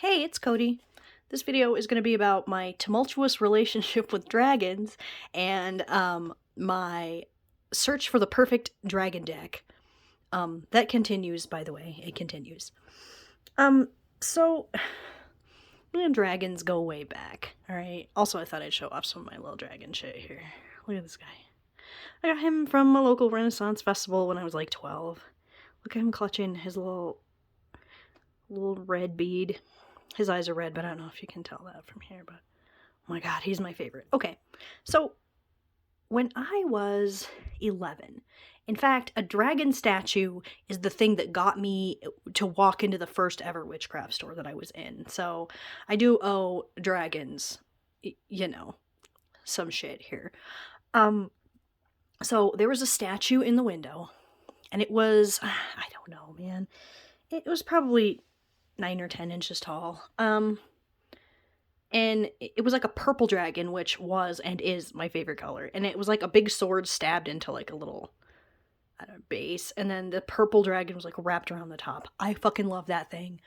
Hey, it's Cody. This video is going to be about my tumultuous relationship with dragons and my search for the perfect dragon deck. That continues, by the way. It continues. So me and dragons go way back, alright? Also, I thought I'd show off some of my little dragon shit here. Look at this guy. I got him from a local Renaissance festival when I was like 12. Look at him clutching his little red bead. His eyes are red, but I don't know if you can tell that from here, but oh my god, he's my favorite. Okay, so when I was 11, in fact, a dragon statue is the thing that got me to walk into the first ever witchcraft store that I was in. So I do owe dragons, some shit here. So there was a statue in the window, and it was, I don't know, man. It was probably 9 or 10 inches tall. And it was like a purple dragon, which was and is my favorite color. And it was like a big sword stabbed into like a little, base. And then the purple dragon was like wrapped around the top. I fucking love that thing.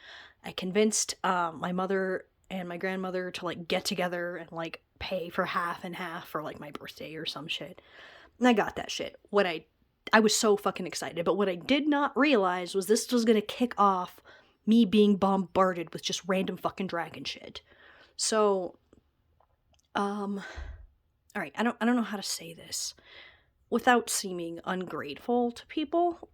I convinced my mother and my grandmother to like get together and like pay for half and half for like my birthday or some shit. And I got that shit. I was so fucking excited. But what I did not realize was this was gonna kick off me being bombarded with just random fucking dragon shit. So, alright, I don't know how to say this without seeming ungrateful to people,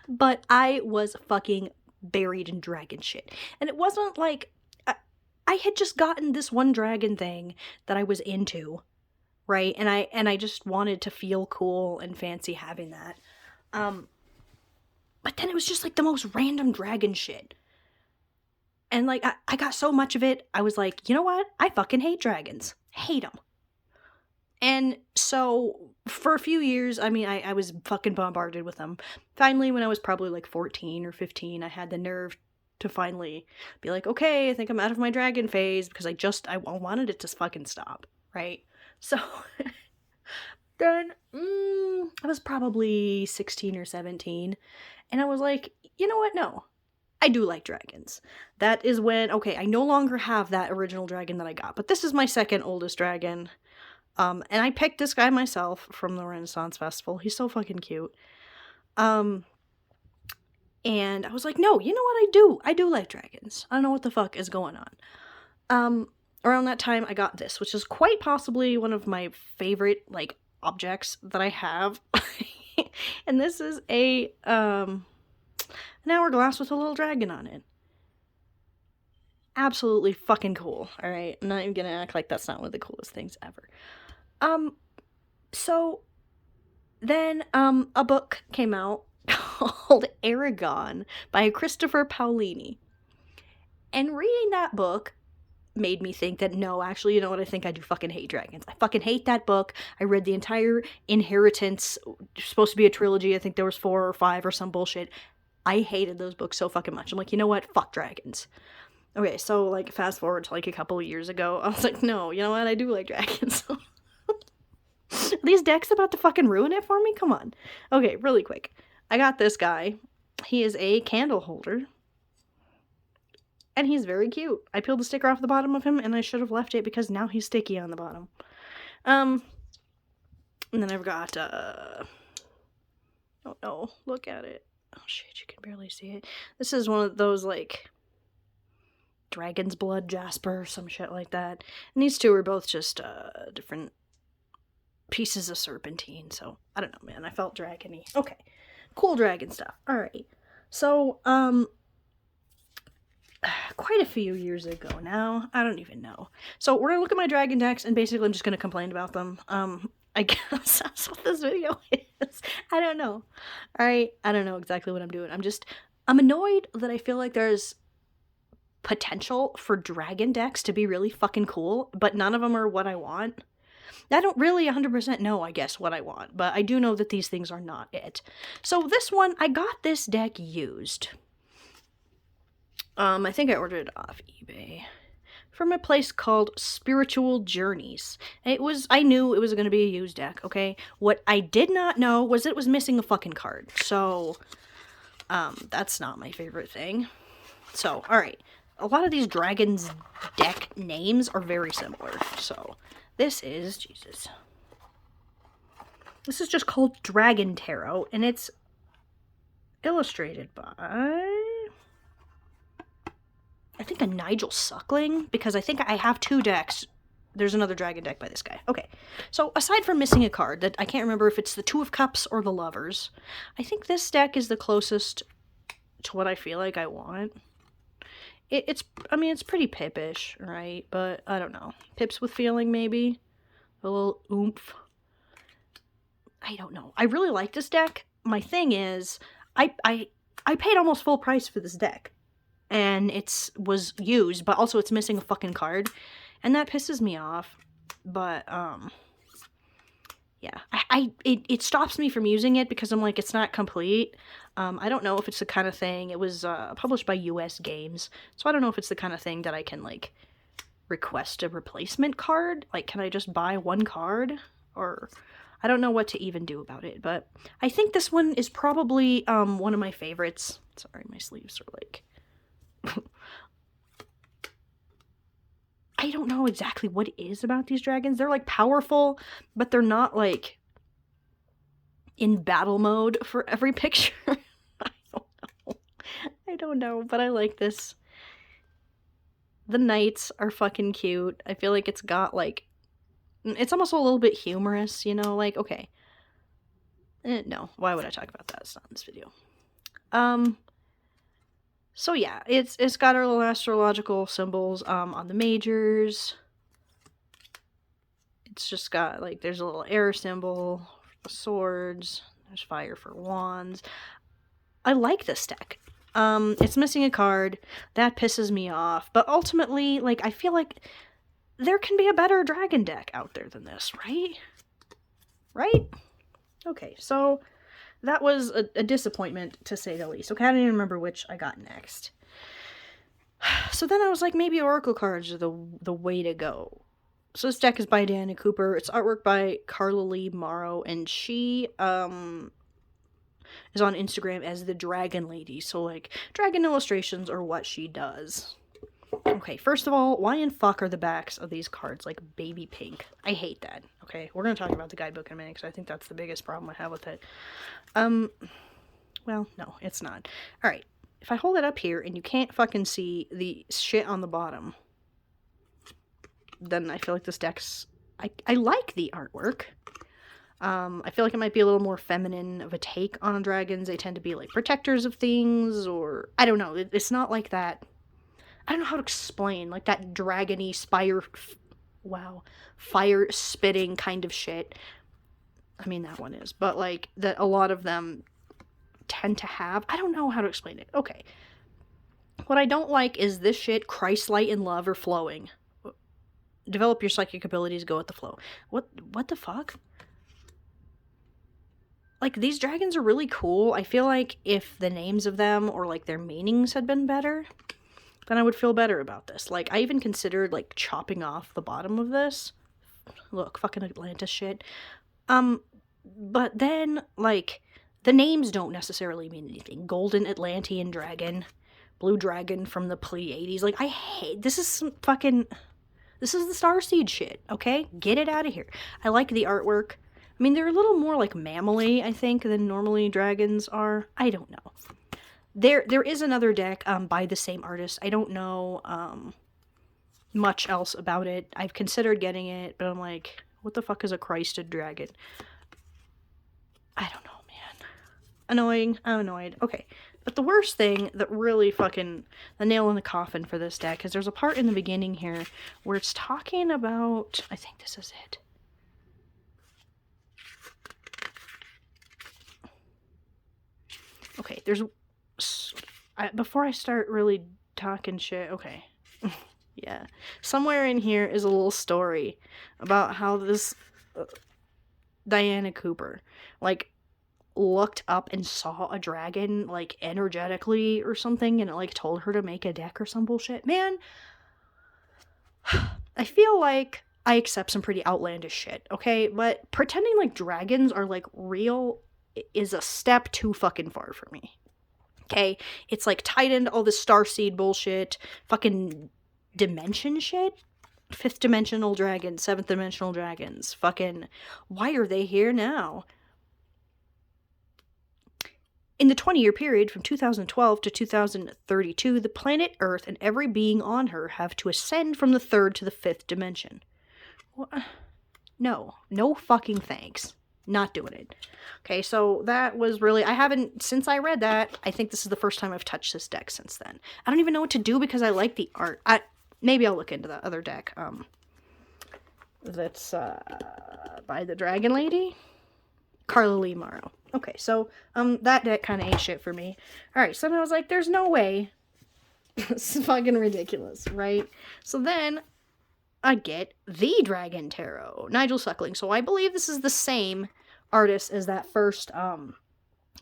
but I was fucking buried in dragon shit. And it wasn't like, I had just gotten this one dragon thing that I was into, right? And I just wanted to feel cool and fancy having that. But then it was just like the most random dragon shit. And like, I got so much of it, I was like, you know what? I fucking hate dragons. Hate them. And so for a few years, I was fucking bombarded with them. Finally, when I was probably like 14 or 15, I had the nerve to finally be like, okay, I think I'm out of my dragon phase because I wanted it to fucking stop, right? So then I was probably 16 or 17. And I was like, you know what? No, I do like dragons. That is when, okay, I no longer have that original dragon that I got, but this is my second oldest dragon. And I picked this guy myself from the Renaissance Festival. He's so fucking cute. And I was like, no, you know what? I do like dragons. I don't know what the fuck is going on. Around that time, I got this, which is quite possibly one of my favorite, like, objects that I have. And this is an hourglass with a little dragon on it. Absolutely fucking cool, alright? I'm not even gonna act like that's not one of the coolest things ever. So then, a book came out called Aragon by Christopher Paolini. And reading that book made me think that, no, actually, you know what, I think I do fucking hate dragons. I fucking hate that book. I read the entire Inheritance, supposed to be a trilogy, I think there was 4 or 5 or some bullshit. I hated those books so fucking much. I'm like, you know what, fuck dragons. Okay, so, like, fast forward to, like, a couple of years ago, I was like, no, you know what, I do like dragons. Are these decks about to fucking ruin it for me? Come on. Okay, really quick. I got this guy. He is a candle holder. And he's very cute. I peeled the sticker off the bottom of him, and I should have left it because now he's sticky on the bottom. And then I've got, oh no, look at it. Oh shit, you can barely see it. This is one of those, like, dragon's blood jasper, some shit like that. And these two are both just, different pieces of serpentine, so, I don't know, man, I felt dragony. Okay, cool dragon stuff. Alright, so, quite a few years ago now. I don't even know. So we're gonna look at my dragon decks, and basically I'm just gonna complain about them. I guess that's what this video is. I don't know. Alright, I don't know exactly what I'm doing. I'm annoyed that I feel like there's potential for dragon decks to be really fucking cool, but none of them are what I want. I don't really 100% know, I guess, what I want, but I do know that these things are not it. So this one, I got this deck used. I think I ordered it off eBay from a place called Spiritual Journeys. I knew it was going to be a used deck, okay? What I did not know was it was missing a fucking card. So, that's not my favorite thing. So, alright. A lot of these dragons deck names are very similar. So, this is, Jesus. This is just called Dragon Tarot, and it's illustrated by, I think, a Nigel Suckling, because I think I have 2 decks. There's another dragon deck by this guy. Okay, so aside from missing a card, that I can't remember if it's the 2 of Cups or the Lovers, I think this deck is the closest to what I feel like I want. It's pretty Pip-ish, right? But I don't know. Pips with feeling, maybe? A little oomph. I don't know. I really like this deck. My thing is, I paid almost full price for this deck. And it was used, but also it's missing a fucking card. And that pisses me off. But, yeah. It stops me from using it because I'm like, it's not complete. I don't know if it's the kind of thing, it was published by US Games, so I don't know if it's the kind of thing that I can, like, request a replacement card. Like, can I just buy 1 card? Or, I don't know what to even do about it, but I think this one is probably, one of my favorites. Sorry, my sleeves are, like... I don't know exactly what it is about these dragons. They're, like, powerful, but they're not, like, in battle mode for every picture. I don't know, but I like this. The knights are fucking cute. I feel like it's got, like... It's almost a little bit humorous, you know? Like, okay. No, why would I talk about that? It's not in this video. So yeah, it's got our little astrological symbols, on the majors. It's just got, like, there's a little air symbol for swords. There's fire for wands. I like this deck. It's missing a card. That pisses me off. But ultimately, like, I feel like there can be a better dragon deck out there than this, right? Right? Okay, so that was a disappointment, to say the least. Okay, I don't even remember which I got next. So then I was like, maybe Oracle cards are the way to go. So this deck is by Diana Cooper. It's artwork by Carla Lee Morrow, and she, is on Instagram as the Dragon Lady. So, like, dragon illustrations are what she does. Okay, first of all, why in fuck are the backs of these cards, like, baby pink? I hate that. Okay, we're gonna talk about the guidebook in a minute, because I think that's the biggest problem I have with it. Well, no, it's not. Alright, if I hold it up here and you can't fucking see the shit on the bottom, then I feel like this deck's... I like the artwork. I feel like it might be a little more feminine of a take on dragons. They tend to be, like, protectors of things, or... I don't know, it's not like that... I don't know how to explain, like, that dragony fire-spitting kind of shit. I mean, that one is, but, like, that a lot of them tend to have. I don't know how to explain it. Okay. What I don't like is this shit, Christ, light, and love are flowing. Develop your psychic abilities, go with the flow. What the fuck? Like, these dragons are really cool. I feel like if the names of them, or, like, their meanings had been better, then I would feel better about this. Like, I even considered, like, chopping off the bottom of this. Look, fucking Atlantis shit. But then, like, the names don't necessarily mean anything. Golden Atlantean Dragon, Blue Dragon from the Pleiades. Like, I hate... This is some fucking... This is the Starseed shit, okay? Get it out of here. I like the artwork. I mean, they're a little more, like, mammal-y, I think, than normally dragons are. I don't know. There is another deck by the same artist. I don't know much else about it. I've considered getting it, but I'm like, what the fuck is a Christed dragon? I don't know, man. Annoying. I'm annoyed. Okay. But the worst thing that really fucking the nail in the coffin for this deck is there's a part in the beginning here where it's talking about... I think this is it. Okay, there's... before I start really talking shit, okay. Yeah. Somewhere in here is a little story about how this Diana Cooper, like, looked up and saw a dragon, like, energetically or something, and it, like, told her to make a deck or some bullshit. Man, I feel like I accept some pretty outlandish shit, okay? But pretending like dragons are, like, real is a step too fucking far for me. Okay, it's like tightened all this starseed bullshit, fucking dimension shit. 5th dimensional dragons, 7th dimensional dragons. Fucking, why are they here now? In the 20-year period from 2012 to 2032, the planet Earth and every being on her have to ascend from the 3rd to the 5th dimension. What? No fucking thanks. Not doing it. Okay, so that was really, I haven't, since I read that, I think this is the first time I've touched this deck since then. I don't even know what to do because I like the art. Maybe I'll look into the other deck. That's by the Dragon Lady, Carla Lee Morrow. Okay, so that deck kind of ate shit for me. All right, so then I was like, there's no way. This is fucking ridiculous, right? So then I get the Dragon Tarot, Nigel Suckling. So I believe this is the same artist as that first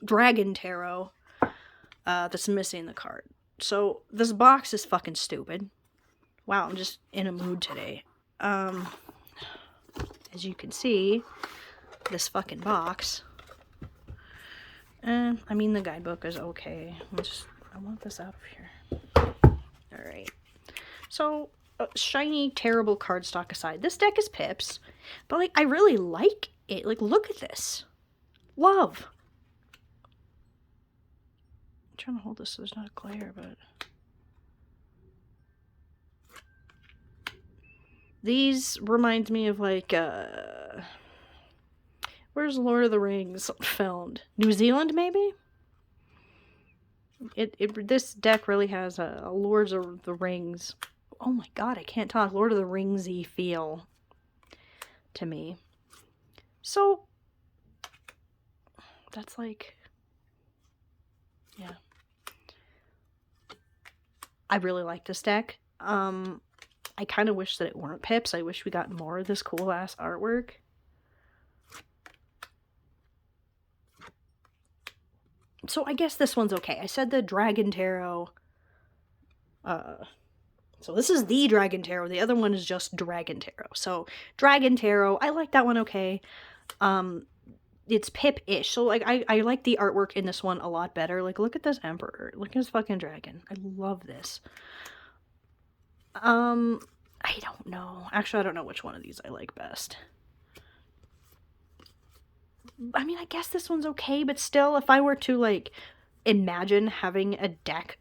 Dragon Tarot that's missing the card. So this box is fucking stupid. Wow, I'm just in a mood today. As you can see, this fucking box. I mean, the guidebook is okay. I want this out of here. Alright. So, shiny, terrible cardstock aside, this deck is pips, but, like, I really like it. Like, look at this. Love. I'm trying to hold this so there's not a glare, but... These remind me of, like, where's Lord of the Rings filmed? New Zealand, maybe? This deck really has a Lord of the Rings. Oh my god, I can't talk. Lord of the Ringsy feel to me. So, that's like, yeah. I really like this deck. I kind of wish that it weren't pips. I wish we got more of this cool-ass artwork. So I guess this one's okay. I said the Dragon Tarot. So this is the Dragon Tarot. The other one is just Dragon Tarot. So Dragon Tarot, I like that one okay. It's pip-ish. So like I like the artwork in this one a lot better. Like look at this Emperor. Look at this fucking dragon. I love this. I don't know. Actually, I don't know which one of these I like best. I mean, I guess this one's okay, but still, if I were to, like, imagine having a deck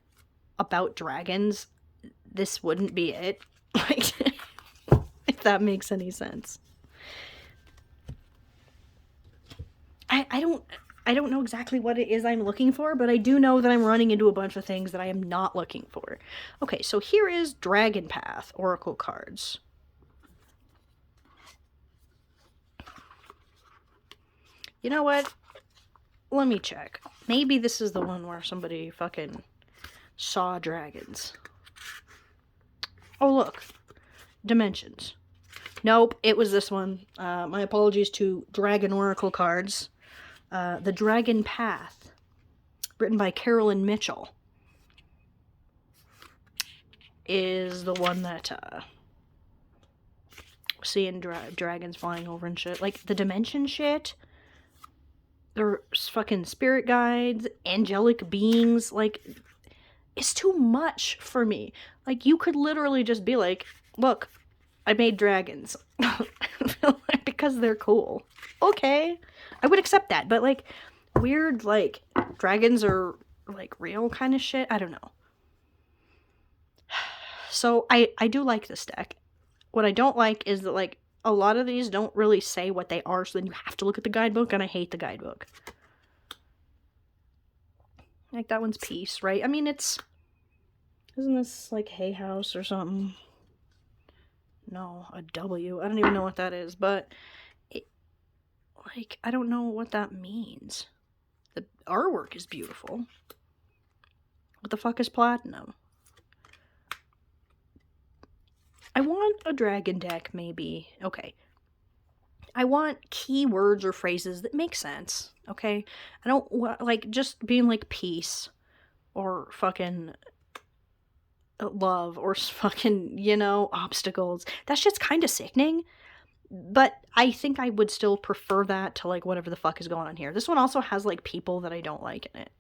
about dragons, this wouldn't be it. Like, if that makes any sense. I don't know exactly what it is I'm looking for, but I do know that I'm running into a bunch of things that I am not looking for. Okay, so here is Dragon Path Oracle cards. You know what? Let me check. Maybe this is the one where somebody fucking saw dragons. Oh, look. Dimensions. Nope, it was this one. My apologies to Dragon Oracle cards. The Dragon Path, written by Carolyn Mitchell, is the one that, seeing dragons flying over and shit. Like, the dimension shit, there's fucking spirit guides, angelic beings, like, it's too much for me. Like, you could literally just be like, look, I made dragons. Because they're cool. Okay. I would accept that, but, like, weird, like, dragons are, like, real kind of shit. I don't know. So, I do like this deck. What I don't like is that, like, a lot of these don't really say what they are, so then you have to look at the guidebook, and I hate the guidebook. Like, that one's peace, right? I mean, isn't this, like, Hay House or something? No, a W. I don't even know what that is, but, like, I don't know what that means. The artwork is beautiful. What the fuck is platinum? I want a dragon deck, maybe. Okay. I want keywords or phrases that make sense, okay? I don't want, like, just being like peace or fucking love or fucking, you know, obstacles. That shit's kind of sickening, but I think I would still prefer that to, like, whatever the fuck is going on here. This one also has, like, people that I don't like in it.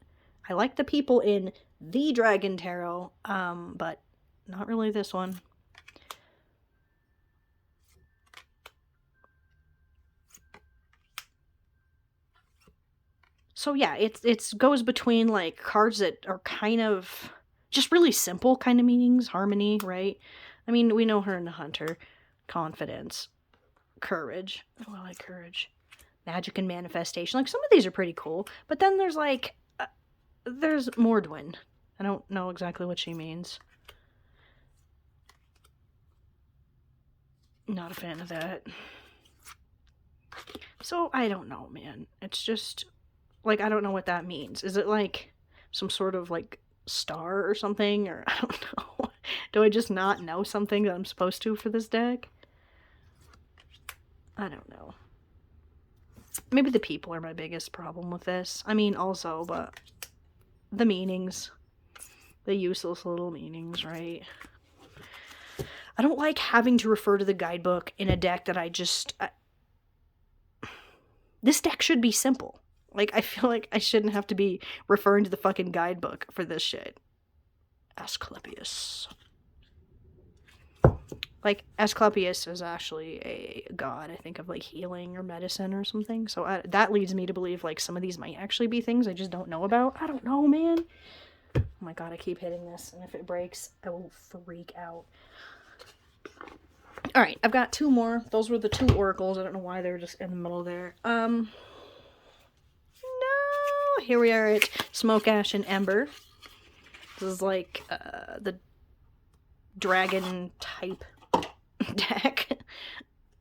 I like the people in the Dragon Tarot, but not really this one. So yeah, it's goes between like cards that are kind of just really simple kind of meanings, harmony, right? I mean, we know her in the Hunter, confidence, courage. Oh, I like courage, magic and manifestation. Like some of these are pretty cool, but then there's like there's Mordwin. I don't know exactly what she means. Not a fan of that. So I don't know, man. It's just like I don't know what that means. Is it like some sort of like star or something, or I don't know. Do I just not know something that I'm supposed to for this deck? I don't know. Maybe the people are my biggest problem with this. I mean, also, but the meanings. The useless little meanings, right? I don't like having to refer to the guidebook in a deck that this deck should be simple. Like, I feel like I shouldn't have to be referring to the fucking guidebook for this shit. Asclepius. Like, Asclepius is actually a god, I think, of, like, healing or medicine or something. So that leads me to believe, like, some of these might actually be things I just don't know about. I don't know, man. Oh my god, I keep hitting this, and if it breaks, I will freak out. Alright, I've got two more. Those were the two oracles. I don't know why they were just in the middle there. No! Here we are at Smoke, Ash, and Ember. This is like, the dragon type deck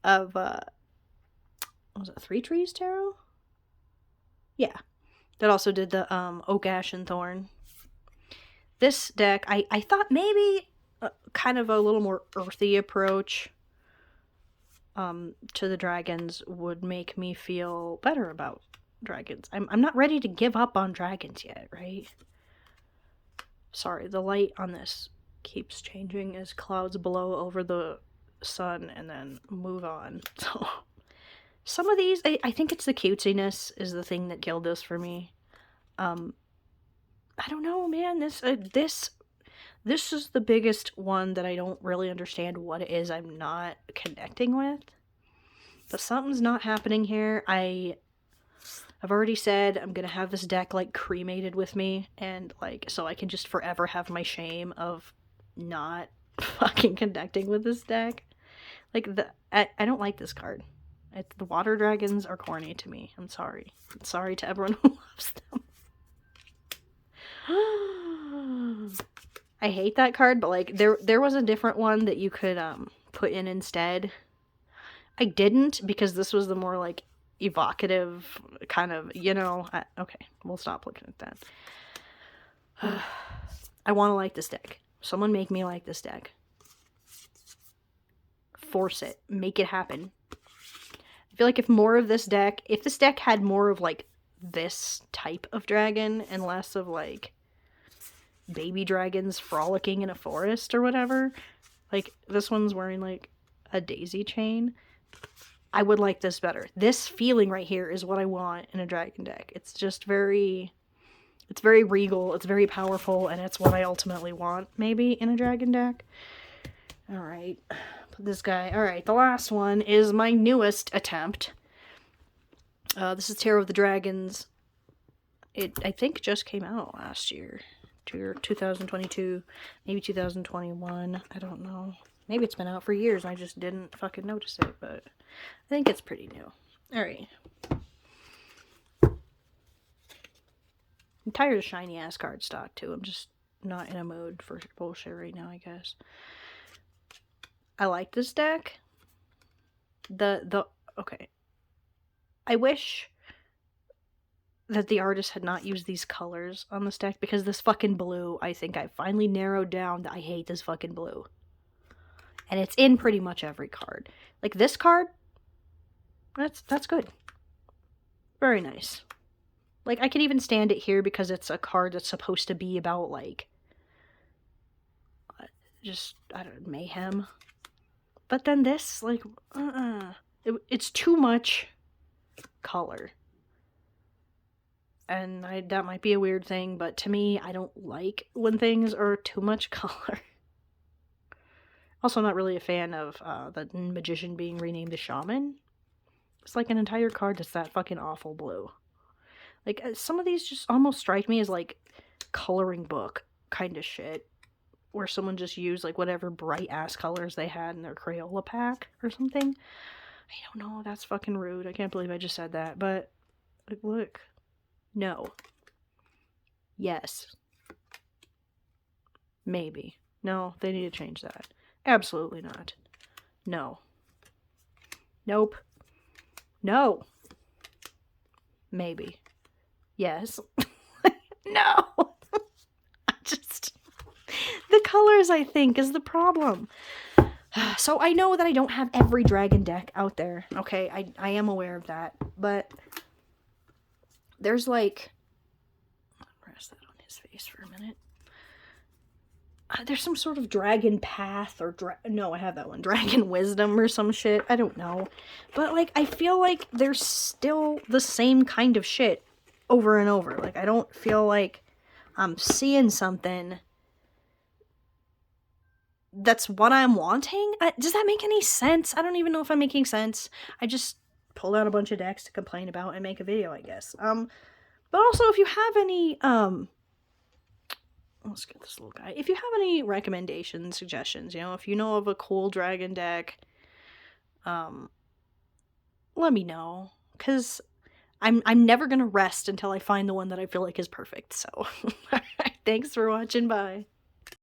of, was it Three Trees Tarot? Yeah. That also did the, Oak, Ash, and Thorn. This deck, I thought maybe kind of a little more earthy approach to the dragons would make me feel better about dragons. I'm not ready to give up on dragons yet, right? Sorry, the light on this keeps changing as clouds blow over the sun and then move on. So some of these, I think it's the cutesiness is the thing that killed this for me. I don't know, man. This is the biggest one that I don't really understand what it is I'm not connecting with. But something's not happening here. I've already said I'm gonna have this deck like cremated with me, and like so I can just forever have my shame of not fucking connecting with this deck. Like I don't like this card. The water dragons are corny to me. I'm sorry. I'm sorry to everyone who loves them. I hate that card, but like there was a different one that you could put in instead. I didn't because this was the more like evocative kind of, you know. Okay, we'll stop looking at that. I want to like this deck. Someone make me like this deck. Force it. Make it happen. I feel like if this deck had more of like this type of dragon and less of like baby dragons frolicking in a forest or whatever, like this one's wearing like a daisy chain, I would like this better. This feeling right here is what I want in a dragon deck. It's just very regal, it's very powerful, and it's what I ultimately want maybe in a dragon deck. Alright, put this guy. Alright, the last one is my newest attempt. This is Tarot of the Dragons. It, I think, just came out last year. 2022, maybe 2021. I don't know. Maybe it's been out for years and I just didn't fucking notice it, but I think it's pretty new. Alright. I'm tired of shiny ass cardstock too. I'm just not in a mood for bullshit right now, I guess. I like this deck. Okay. I wish that the artist had not used these colors on this deck, because this fucking blue, I think I finally narrowed down that I hate this fucking blue. And it's in pretty much every card. Like this card, that's good. Very nice. Like I could even stand it here because it's a card that's supposed to be about like just, I don't know, mayhem. But then this, like, it's too much color. and that might be a weird thing, but to me, I don't like when things are too much color. Also, I'm not really a fan of the magician being renamed the shaman. It's like an entire card that's that fucking awful blue. Like, some of these just almost strike me as, like, coloring book kind of shit. Where someone just used, like, whatever bright-ass colors they had in their Crayola pack or something. I don't know, that's fucking rude. I can't believe I just said that, but, like, look. No. Yes. Maybe. No, they need to change that. Absolutely not. No. Nope. No. Maybe. Yes. No. The colors, I think, is the problem. So I know that I don't have every dragon deck out there. Okay, I am aware of that. But there's like... Rest that on his face for a minute. There's some sort of dragon path or... No, I have that one. Dragon wisdom or some shit. I don't know. But like, I feel like there's still the same kind of shit over and over. Like, I don't feel like I'm seeing something that's what I'm wanting. Does that make any sense? I don't even know if I'm making sense. I just pulled out a bunch of decks to complain about and make a video, I guess. But also, if you have any, let's get this little guy. If you have any recommendations, suggestions, you know, if you know of a cool dragon deck, let me know, because I'm never gonna rest until I find the one that I feel like is perfect. So, alright, thanks for watching, bye.